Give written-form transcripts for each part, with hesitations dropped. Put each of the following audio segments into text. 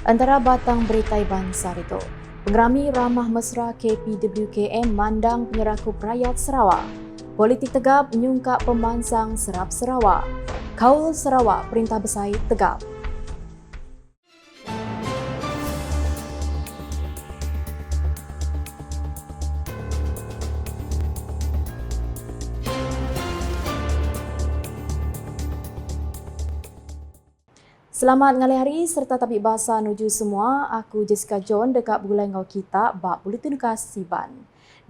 Antara batang beritai bangsa itu, Pengerami Ramah Mesra KPWKM mandang penyerakup rakyat Sarawak. Politik tegap menyungkap pemansang serap Sarawak. Kaul Sarawak Perintah Besar tegap. Selamat ngalih hari serta tabik bahasa nuju semua. Aku Jessica John dekat Bulai Ngau Kita bab Buletin Khas Siban.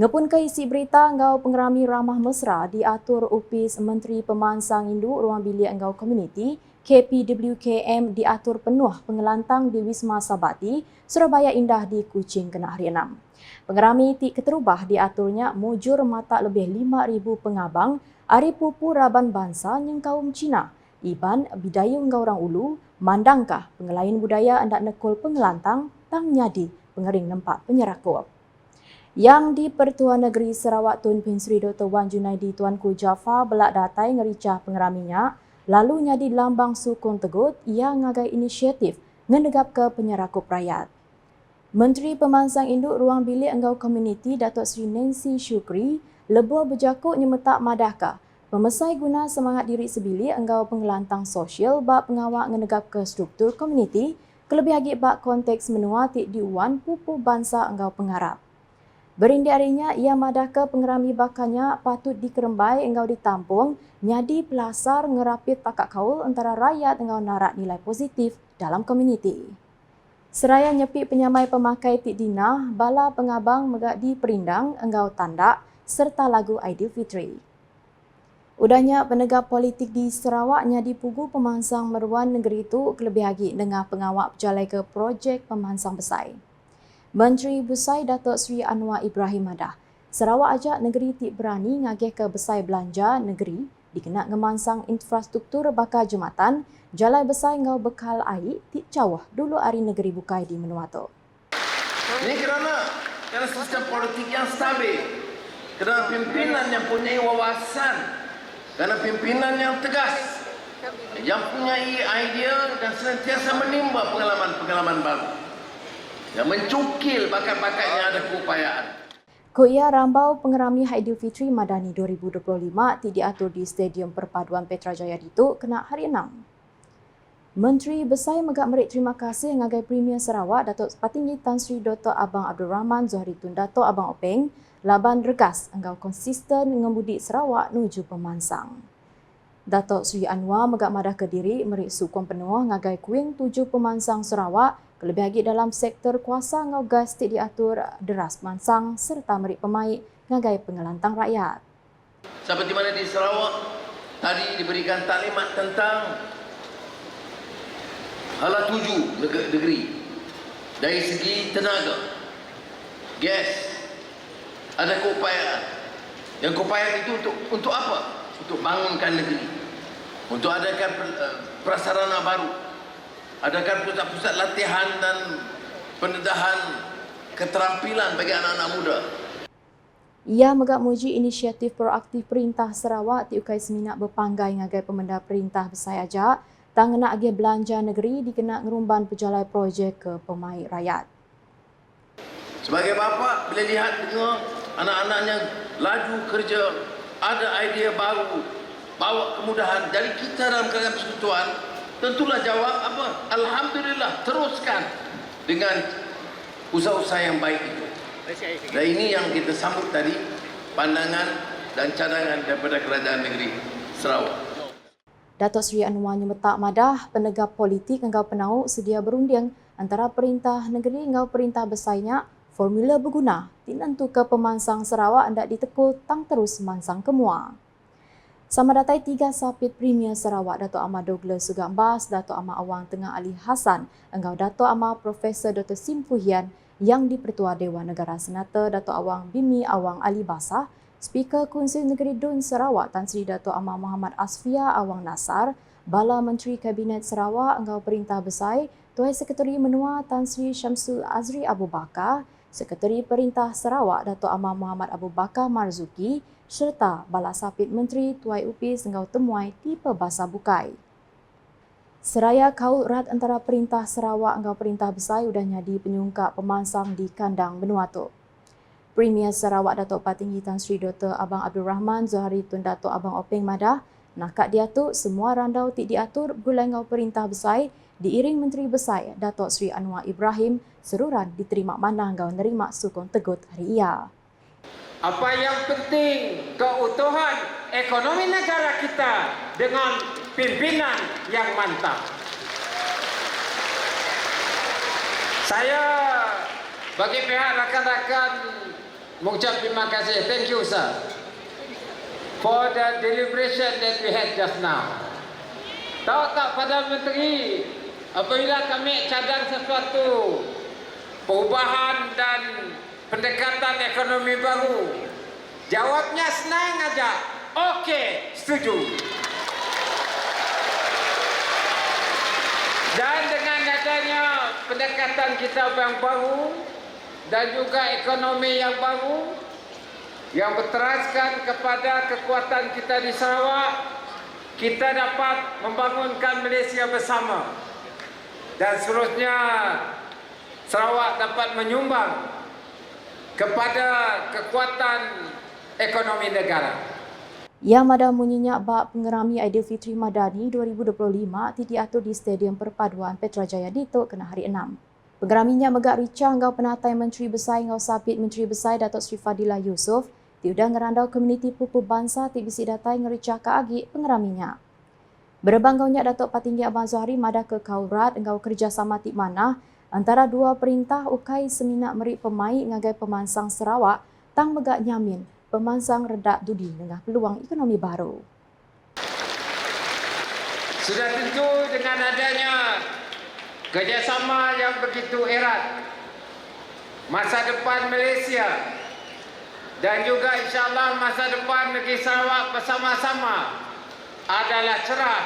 Ngepun ke isi berita Ngau Pengerami Ramah Mesra diatur Upis Menteri Pemansang Induk Ruang Bilik Ngau Komuniti KPWKM diatur penuh pengelantang di Wisma Sabati, Surabaya Indah di Kuching kena hari 6. Pengerami tik keterubah diaturnya mujur mata lebih 5,000 pengabang Ari Pupu Raban Bangsa yang kaum Cina. Iban bidayung orang ulu, mandangkah pengelain budaya hendak nekul pengelantang tang nyadi pengering nempak penyerakup. Yang di Pertuan Negeri Sarawak Tun Bin Sri Dr. Wan Junaidi Tuanku Jafar belak datai ngericah pengeraminya, lalu nyadi lambang sukun tegut yang ngagai inisiatif ngendegap ke penyerakup rakyat. Menteri Pemansang Induk Ruang Bilik Enggau Komuniti Datuk Seri Nancy Shukri lebur berjakuk nyemetak madahkah pemesai guna semangat diri sebili enggau pengelantang sosial bak pengawak ngenegap ke struktur komuniti, kelebih lagi bak konteks menua tik diuan pupu bangsa enggau pengarap. Berindi harinya, ia madah ke pengerami bakanya patut dikerembai enggau ditampung, nyadi pelasar ngerapit takak kaul antara rakyat enggau narak nilai positif dalam komuniti. Seraya nyepik penyamai pemakai tik dinah, bala pengabang megak di perindang enggau tandak serta lagu Aidilfitri. Udahnya penegak politik di Sarawak nyadi pugu pemansang meruan negeri itu kelebih lagi dengan pengawak berjalai ke projek pemansang besar. Menteri Besar Datuk Seri Anwar Ibrahim Madah, Sarawak ajak negeri tik berani ngagih ke besar belanja negeri dikena ngemansang infrastruktur bakal jematan, jalai besar ngau bekal air tik jauh dulu hari negeri bukai di menua tu. Ini kerana sistem politik yang stabil, kerana pimpinan yang punya wawasan, kerana pimpinan yang tegas, yang punya idea dan senantiasa menimba pengalaman-pengalaman baru, yang mencukil bakat-bakat yang ada keupayaan. Koia rambau pengerami Aidilfitri Madani 2025 ti diatur di Stadium Perpaduan Petrajaya itu kena hari 6. Menteri Besar megak merik terima kasih ngagai Premier Sarawak Datuk Sepatinggi Tan Sri Dr. Abang Abdul Rahman Zohri Tun Dato' Abang Openg laban regas enggau konsisten ngemudi Sarawak nuju pemansang. Datuk Sri Anwar megak madah ke diri merik sukong penuh ngagai kuing 7 pemansang Sarawak kelebih lagi dalam sektor kuasa ngau gas tik diatur deras mansang serta merik pemaik ngagai pengelantang rakyat. Seperti mana di Sarawak tadi diberikan taklimat tentang hala 7 negeri dari segi tenaga, gas, ada keupayaan. Yang keupayaan itu untuk apa? Untuk bangunkan negeri, untuk adakan prasarana baru, adakan pusat-pusat latihan dan pendedahan keterampilan bagi anak-anak muda. Ia megak muji inisiatif proaktif Perintah Sarawak tiukai seminat berpanggai ngagai pemenda Perintah Besar ajak tang nak agih belanja negeri dikena ngerumban pejalai projek ke pemain rakyat. Sebagai bapa bila lihat dengar anak-anaknya laju kerja, ada idea baru, bawa kemudahan dari kita dalam kerajaan persekutuan, tentulah jawab apa? Alhamdulillah, teruskan dengan usaha-usaha yang baik itu. Dan ini yang kita sambut tadi, pandangan dan cadangan daripada kerajaan negeri Sarawak. Datuk Seri Anwar nyemetak madah penegak politik engkau penau sedia berunding antara perintah negeri engkau perintah besarnya formula berguna tinentu ke pemansang Sarawak hendak ditekul tang terus mansang kemua. Sama datai 3 sapit Premier Sarawak Datuk Ahmad Douglas Sugambas, Datuk Ahmad Awang Tengah Ali Hassan, engkau Datuk Ahmad Profesor Dr. Sim Fuhian yang di-Pertua Dewan Negara Senata Datuk Awang Bimi Awang Ali Basah, Speaker Konsil Negeri Dun Sarawak Tan Sri Datuk Ahmad Muhammad Asfia Awang Nasar, Bala Menteri Kabinet Sarawak engkau Perintah Besar, Tuai Sekretari Menua Tan Sri Syamsul Azri Abu Bakar, Sekretari Perintah Sarawak Datuk Ahmad Muhammad Abu Bakar Marzuki, serta Bala Sapit Menteri Tuai Upis engkau temuai di Perbasa Bukai. Seraya kau erat antara Perintah Sarawak dengan Perintah Besar udah jadi penyungkap pemansang di kandang benua tu. Premier Sarawak Datuk Patinggi Tan Sri Dr. Abang Abdul Rahman Zohari Tun Datuk Abang Openg Madah nak kat dia tu semua randau tik diatur gulai ngau Perintah Besar diiring Menteri Besar Datuk Sri Anwar Ibrahim seruran diterima manah ngau nerima sukong tegut hari ia. Apa yang penting keutuhan ekonomi negara kita dengan pimpinan yang mantap. Saya bagi pihak rakan-rakan mengucap terima kasih. Thank you sir for the deliberation that we had just now. Tahu tak Perdana Menteri, apabila kami cadang sesuatu perubahan dan pendekatan ekonomi baru, jawabnya senang aja. Okey, setuju. Dan dengan adanya pendekatan kita yang baru dan juga ekonomi yang baru yang berteraskan kepada kekuatan kita di Sarawak, kita dapat membangunkan Malaysia bersama. Dan seterusnya Sarawak dapat menyumbang kepada kekuatan ekonomi negara. Yang madah munyinya bak pengerami Aidilfitri Madani 2025 diatur di Stadium Perpaduan Petrajaya Ditok kena hari 6. Pengeraminya megak rica ngau penatai Menteri Besar ngau Sabit Menteri Besar Datuk Sri Fadilah Yusof diudah ngerandau komuniti pupu bangsa ti bisi datai ngerica ke agi pengeraminya. Berebang ngaunya Datuk Patinggi Abang Zohari madah ke kaurat ngau kerjasama ti manah antara dua perintah ukai seminak merik pemai ngagai pemansang Sarawak tang megak nyamin pemansang redak dudi dengan peluang ekonomi baru. Sudah tentu dengan adanya kerjasama yang begitu erat, masa depan Malaysia dan juga insyaAllah masa depan negeri Sarawak bersama-sama adalah cerah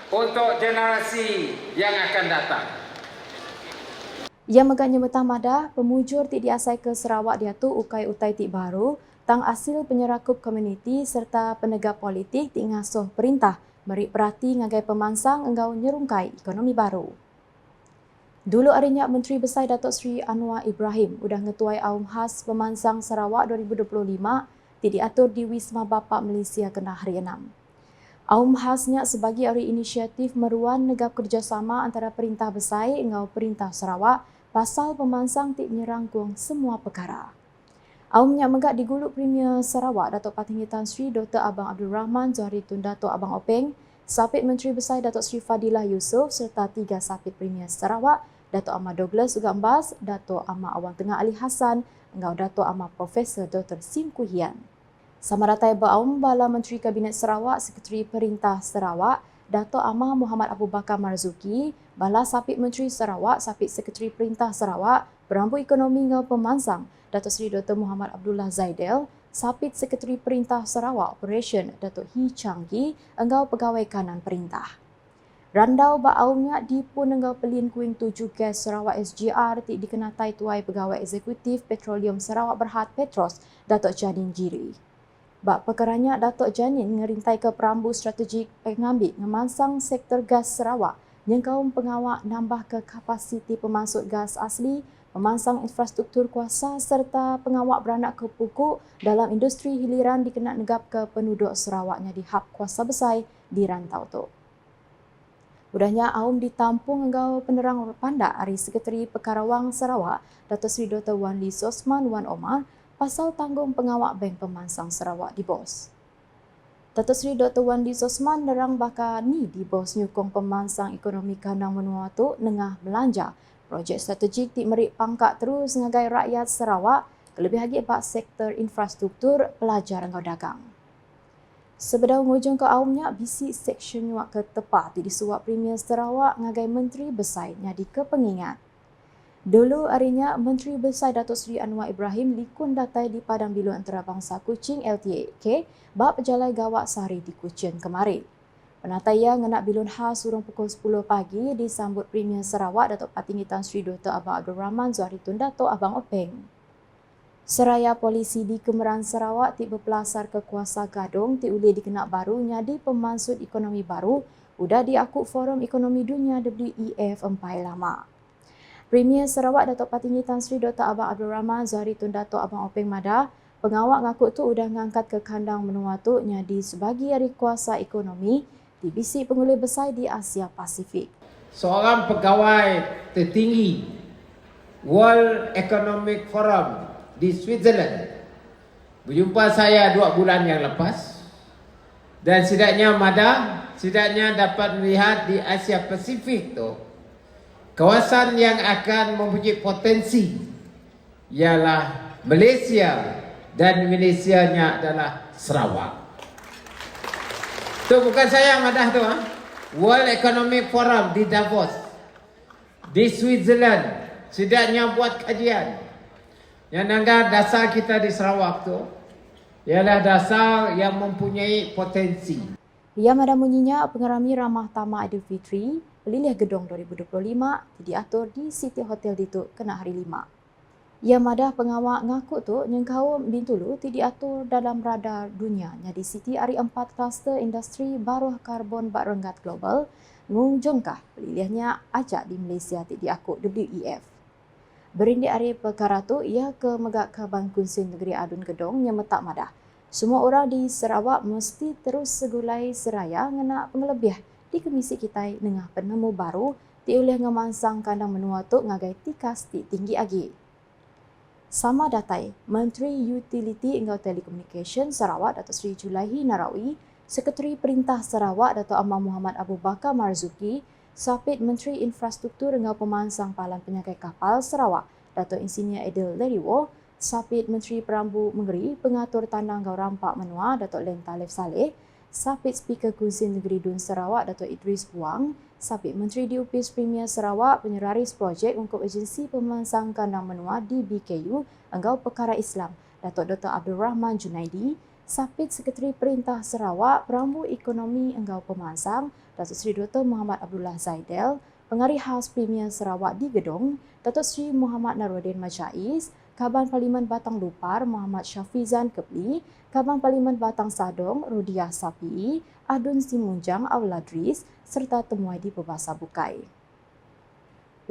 untuk generasi yang akan datang. Yang megaknya metamadah, pemujur ti diasai ke Sarawak dia tu ukai utai ti baru, tang hasil penyerakup komuniti serta penegak politik ti ngasuh perintah merik perhati ngagai pemansang engau nyerungkai ekonomi baru. Dulu arinya Menteri Besar Datuk Sri Anwar Ibrahim udah ngetuai aum khas pemansang Sarawak 2025 ti diatur di Wisma Bapak Malaysia kena hari 6. Aum khasnya sebagai hari inisiatif meruan negap kerjasama antara Perintah Besar engau Perintah Sarawak pasal pemansang ti nyerangkung semua perkara. Aumnya megak diguluk Premier Sarawak Datuk Patinggi Tan Sri Dr. Abang Abdul Rahman Zohari Tun Datuk Abang Openg, Sapit Menteri Besar Datuk Sri Fadilah Yusof serta 3 Sapit Premier Sarawak, Datuk Ahmad Douglas Uga Ambas, Datuk Ahmad Awang Tengah Ali Hassan, engau Datuk Ahmad Profesor Dr. Sim Kuhian. Sama ratai beraum bala Menteri Kabinet Sarawak, Sekretari Perintah Sarawak, Datuk Ahmad Muhammad Abu Bakar Marzuki, bala Sapit Menteri Sarawak, Sapit Sekretari Perintah Sarawak, Berambu Ekonomi ngau Pemansang, Datuk Seri Dr. Muhammad Abdullah Zaidel, Sapit Sekretari Perintah Sarawak Operation, Datuk Hee Changgi, engau Pegawai Kanan Perintah. Randau baaumnya di pun engau pelin kuing 7 gas Sarawak SGR ti dikenatai tuai Pegawai Eksekutif Petroleum Sarawak Berhad Petros, Datuk Janin Jiri. Bak perkaranya Datuk Janin ngerintai ke perambu strategik pengambil ngemansang sektor gas Sarawak yang kaum pengawak nambah ke kapasiti pemasuk gas asli, pemansang infrastruktur kuasa serta pengawak beranak ke pokok dalam industri hiliran dikenal negap ke penduduk Sarawaknya di hab kuasa besar di rantau tu. Udahnya aum ditampung engau penerang pandak hari Sekretari Pekarawang Sarawak, Datuk Seri Dr. Wan Lee Sosman Wan Omar, pasal tanggung pengawak Bank Pemansang Sarawak di BOS. Datuk Seri Dr. Wan Lee Sosman nerang bakal ni di BOS nyukong pemansang ekonomi kandang menua tu nengah belanja projek strategik ti merik pangkat terus ngagai rakyat Sarawak, kelebih lagi bak sektor infrastruktur, pelajar engau dagang. Sebedau ngujung ke aumnya bisi seksyen nyuak ke tepat di suap Premier Sarawak ngagai Menteri Besarnya di kepengingat. Dulu harinya Menteri Besar Datuk Seri Anwar Ibrahim likun datai di Padang Bilu Antarabangsa Kuching LTAK bab pejalai gawak sehari di Kuching kemarin. Penataya ngenak bilun khas urung pukul 10 pagi disambut Premier Sarawak Datuk Patinggi Tan Sri Dr. Abang Abdul Rahman Zohari Tun Datuk Abang Openg. Seraya polisi di Kemeran Sarawak ti berpelasar ke kuasa gadung ti uli dikenak baru nyadi pemansud ekonomi baru udah diakuk Forum Ekonomi Dunia WEF empai lama. Premier Sarawak Datuk Patinggi Tan Sri Dr. Abang Abdul Rahman Zuhari Tun Datuk Abang Openg Madah, pengawak ngakuk tu udah ngangkat ke kandang menua tu di sebagi hari kuasa ekonomi di bisi pengulih besar di Asia Pasifik. Seorang pegawai tertinggi World Economic Forum di Switzerland berjumpa saya 2 bulan yang lepas, dan setidaknya dapat melihat di Asia Pasifik tu kawasan yang akan mempunyai potensi ialah Malaysia, dan Malaysianya adalah Sarawak. Tu bukan saya yang madah tu, World Economic Forum di Davos, di Switzerland, setidaknya buat kajian. Yang anggap dasar kita di Sarawak tu ialah dasar yang mempunyai potensi. Ia madah bunyinya pengerami ramah tamak Aidilfitri pelilih gedung 2025 diatur di City Hotel Dituk kena hari 5. Ia madah pengawak ngakuk tu nyengkau Bintulu diatur dalam radar dunia di City hari 4 kluster industri baruh karbon bak renggat global ngungjungkah pelilihnya ajak di Malaysia diakuk WEF. Berindik hari perkara tu ia ke megak Kaban Kunsin Negeri Adun Gedong yang metak madah. Semua orang di Sarawak mesti terus segulai seraya ngena pengelebih di Komisi Kitai Nengah penemu baru diulih ngemansang kandang menua tu ngagai tikas tinggi agi. Sama datai, Menteri Utility Engkau Telekomunikasi Sarawak Datuk Seri Julaihi Narawi, Sekretari Perintah Sarawak Datuk Amang Muhammad Abu Bakar Marzuki, Sapit Menteri Infrastruktur Engkau Pemansang Palan Penyakai Kapal Sarawak Datuk Insinyur Adil Leriwo, Sapit Menteri Perambu Menggeri Pengatur Tandang Gau Rampak Menua Datuk Len Talib Saleh, Sapit Speaker Kunsin Negeri Dun Sarawak Datuk Idris Buang, Sapit Menteri Diupis Premier Sarawak Penyeraris Projek untuk Agensi Pemansang Kandang Menua di BKU Enggau Perkara Islam Datuk Dr. Abdul Rahman Junaidi, Sapit Sekretari Perintah Sarawak Perambu Ekonomi Enggau Pemansang Datuk Seri Dr. Muhammad Abdullah Zaidel, Pengarih Haus Premier Sarawak di Gedong Datuk Seri Muhammad Naruddin Majais, Kaban Parlimen Batang Lupar Muhammad Syafizan Kepli, Kaban Parlimen Batang Sadong Rudiah Sapii, Adun Simunjang Auladris serta temuai di Perbasa Bukai.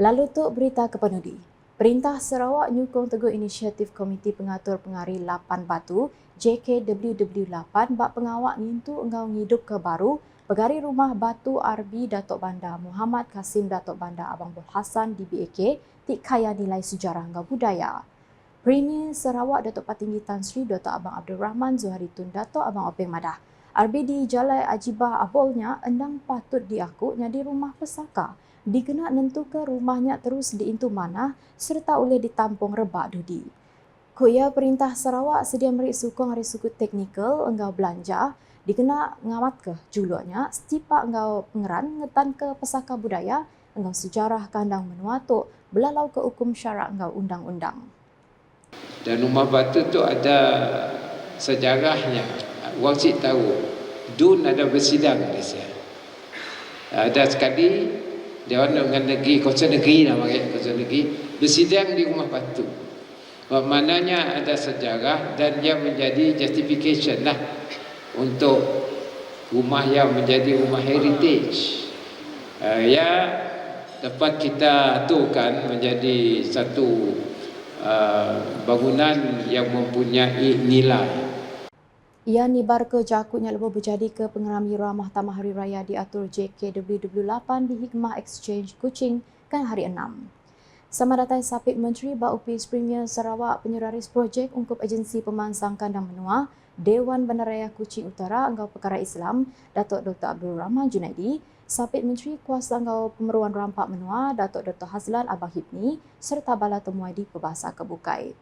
Lalu tu berita kepenudi. Perintah Sarawak nyukong teguh inisiatif Komiti Pengatur Pengari 8 Batu JKWW8 bak pengawak ngintu engau ngidup ke baru pegari rumah batu RB Datuk Bandar Muhammad Kasim Datuk Bandar Abang Bul Hassan di BAK tik kaya nilai sejarah engau budaya. Premier Sarawak Datuk Patinggi Tan Sri Dr. Abang Abdul Rahman Zuhari Tun Datuk Abang Openg Madah. RB di Jalai Ajibah Abolnya endang patut diakuknya di rumah pesaka. Dikena nentu ke rumahnya terus diintu mana serta oleh ditampung rebak dudi. Kuya Perintah Sarawak sedia merik sukong hari suku teknikal enggau belanja dikena ngamat ke juluknya setipak enggau pengeran ngetan ke pesaka budaya enggau sejarah kandang menua tu belalau ke hukum syarak enggau undang-undang. Dan rumah batu tu ada sejarahnya. Orang cik tahu Dun ada bersidang di Malaysia. Ada sekali dia orang dengan negeri kuasa negeri nama kuasa negeri bersidang di rumah batu. Maknanya ada sejarah dan dia menjadi justification lah untuk rumah yang menjadi rumah heritage. Ya dapat kita aturkan menjadi satu bangunan yang mempunyai nilai. Ia nibar ke jakutnya lebuh berjadi ke pengerami ramah tamah hari raya diatur JKWW8 di Hikmah Exchange Kuching kan hari 6. Sama datai Sapit Menteri Baupis Premier Sarawak Penyeraris Projek untuk Agensi Pemansang Kandang Menua Dewan Bandaraya Kuching Utara Enggau Perkara Islam Datuk Dr. Abdul Rahman Junaidi, Sapit Menteri Kuasa Enggau Pemeruan Rampak Menua Datuk Dr. Hazlan Abang Hipni serta bala temuai di Perbasa Kebukai.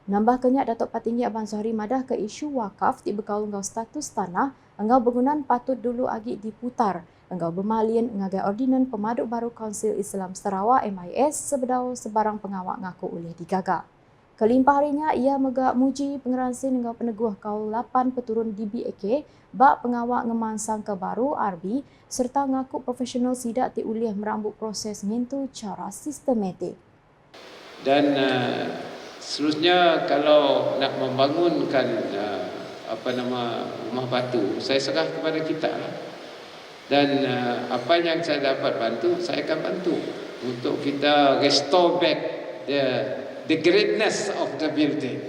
Nambah kenyak Datuk Patinggi Abang Zuhari madah ke isu wakaf di bekau enggau status tanah enggau bangunan patut dulu agi diputar enggau bermalin ngagai ordinan pemaduk baru Kaunsil Islam Sarawak MIS sebedau sebarang pengawak ngaku oleh digagak. Kelimpah harinya ia megak muji pengeransin enggau peneguh kaul 8 peturun DBAK bak pengawak ngemansang ke baru RB serta ngaku profesional sidak diulih merambut proses ngintu cara sistematik. Dan seterusnya kalau nak membangunkan rumah batu, saya serah kepada kita lah. Dan apa yang saya dapat bantu, saya akan bantu untuk kita restore back the greatness of the building.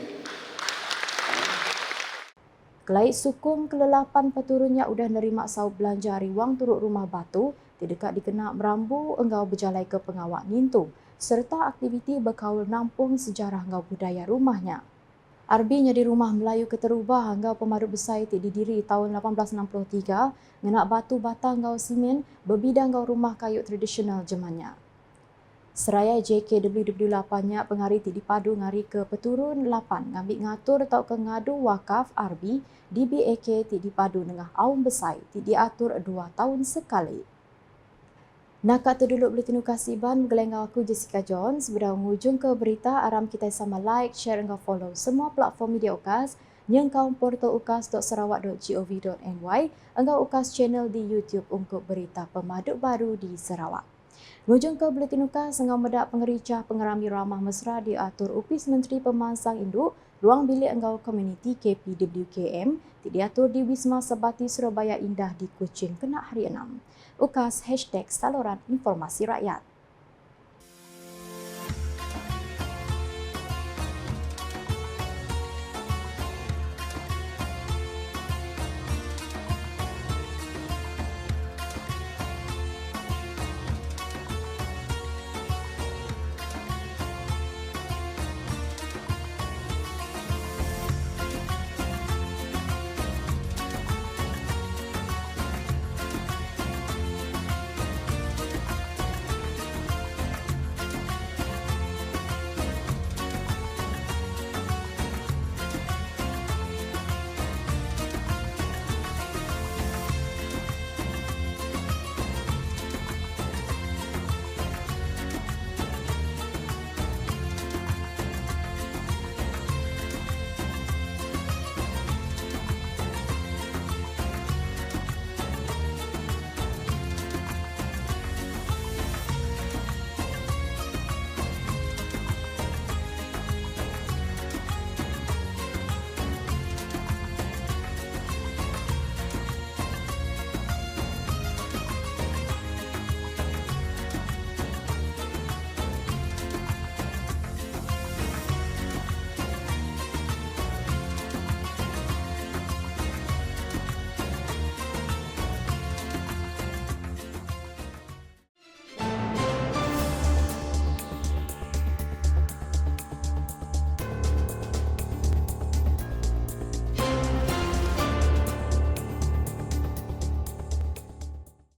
Kelait sukung kelelapan peturunnya udah nerima sau belanja hari wang turut rumah batu, tidak dikena merambu engkau berjalai ke pengawak ngintung, serta aktiviti berkaul nampung sejarah engkau budaya rumahnya. Arbi di rumah Melayu Keterubah engkau pemadu besar didiri tahun 1863, ngenak batu bata engkau simen, berbidang engkau rumah kayu tradisional jemannya. Seraya JKWW8-nya pengari dipadu ngari ke peturun 8 ngambil ngatur atau ke ngadu wakaf Arbi di BAK dipadu dengan aum besar diatur 2 tahun sekali. Nak tu dulu Buletin Kasiban gelengau aku Jessica Jones sebelum hujung ke berita aram kita sama like, share dan follow semua platform media UKAS yang kaum portal ukas.sarawak.gov.my engkau UKAS channel di YouTube untuk berita pemaduk baru di Sarawak. Hujung ke Buletin UKAS engkau medak pengericah pengerami ramah mesra diatur Upis Menteri Pemansang Induk ruang bilik engkau komuniti KPWKM diatur di Wisma Sebati Surabaya Indah di Kuching kena hari 6. UKAS #Saluran Informasi Rakyat.